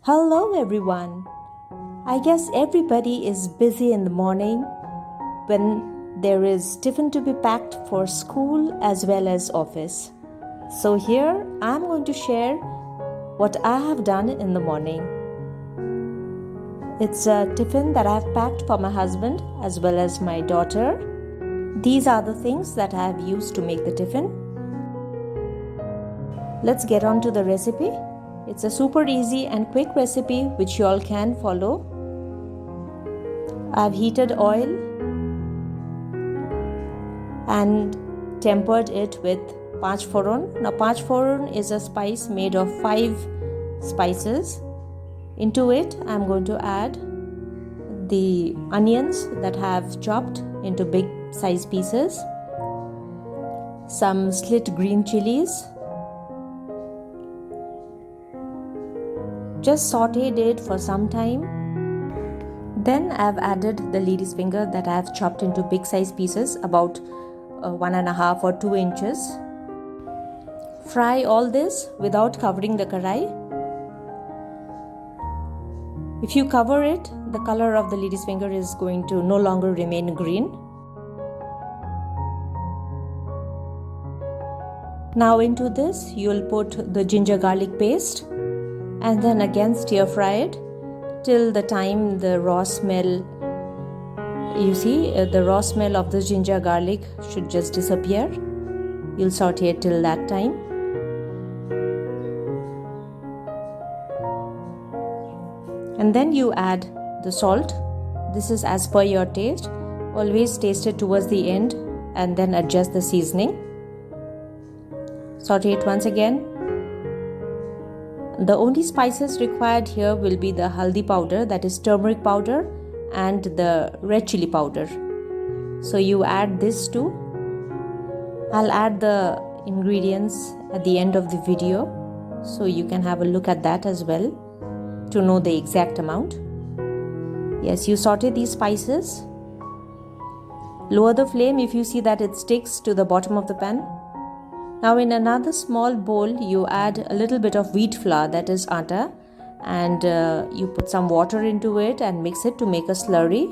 Hello everyone. I guess everybody is busy in the morning when there is tiffin to be packed for school as well as office. So here I'm going to share what I have done in the morning. It's a tiffin that I have packed for my husband as well as my daughter. These are the things that I have used to make the tiffin. Let's get on to the recipe. It's a super easy and quick recipe which you all can follow. I've heated oil and tempered it with Panch Foron. Now Panch Foron is a spice made of 5 spices. Into it I'm going to add the onions that I have chopped into big size pieces, some slit green chilies. Just sauteed it for some time. Then I've added the lady's finger that I have chopped into big size pieces, about 1.5 or 2 inches. Fry all this without covering the karai. If you cover it, the color of the lady's finger is going to no longer remain green. Now into this you'll put the ginger garlic paste and then again stir fry it till the time the raw smell, the raw smell of the ginger garlic should just disappear. You'll saute it till that time. And then you add the salt. This is as per your taste. Always taste it towards the end and then adjust the seasoning. Saute it once again. The only spices required here will be the haldi powder, that is turmeric powder, and the red chili powder. So you add this too. I'll add the ingredients at the end of the video so you can have a look at that as well to know the exact amount. Yes, you saute these spices. Lower the flame if you see that it sticks to the bottom of the pan. Now in another small bowl you add a little bit of wheat flour, that is atta, and you put some water into it and mix it to make a slurry.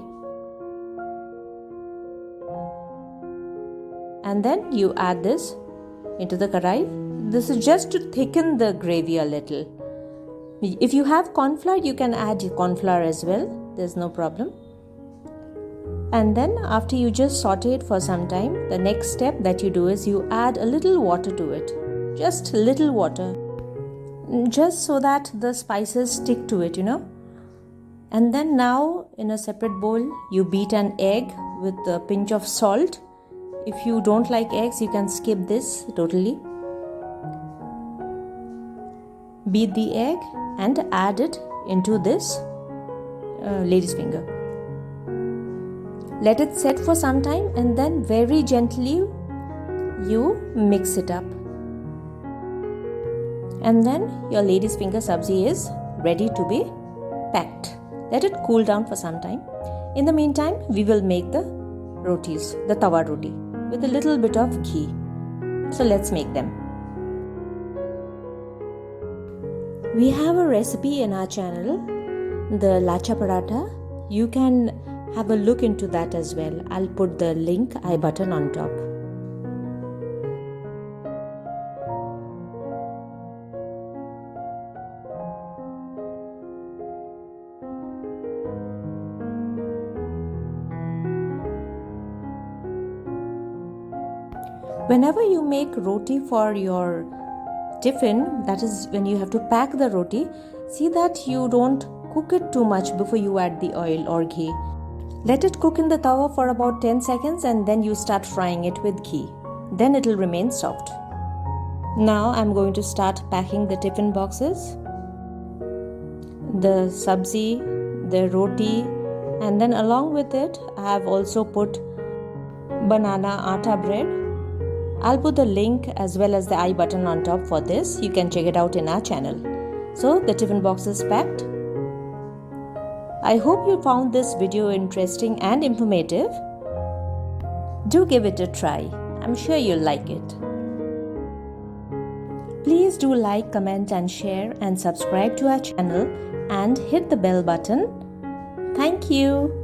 And then you add this into the karai. This is just to thicken the gravy a little. If you have corn flour, you can add corn flour as well. There's no problem. And then after you just saute it for some time, the next step that you do is you add a little water to it. Just little water. Just so that the spices stick to it, And then now in a separate bowl, you beat an egg with a pinch of salt. If you don't like eggs, you can skip this totally. Beat the egg and add it into this lady's finger. Let it set for some time and then very gently you mix it up. And then your lady's finger sabzi is ready to be packed. Let it cool down for some time. In the meantime, we will make the rotis, the tawa roti, with a little bit of ghee. So let's make them. We have a recipe in our channel, the Laacha Paratha. You can have a look into that as well. I'll put the link I button on top. Whenever you make roti for your tiffin, that is when you have to pack the roti, see that you don't cook it too much before you add the oil or ghee. Let it cook in the tawa for about 10 seconds and then you start frying it with ghee. Then it will remain soft. Now I'm going to start packing the tiffin boxes. The sabzi, the roti, and then along with it I have also put banana atta bread. I'll put the link as well as the I button on top for this. You can check it out in our channel. So the tiffin box is packed. I hope you found this video interesting and informative. Do give it a try. I'm sure you'll like it. Please do like, comment and share and subscribe to our channel and hit the bell button. Thank you.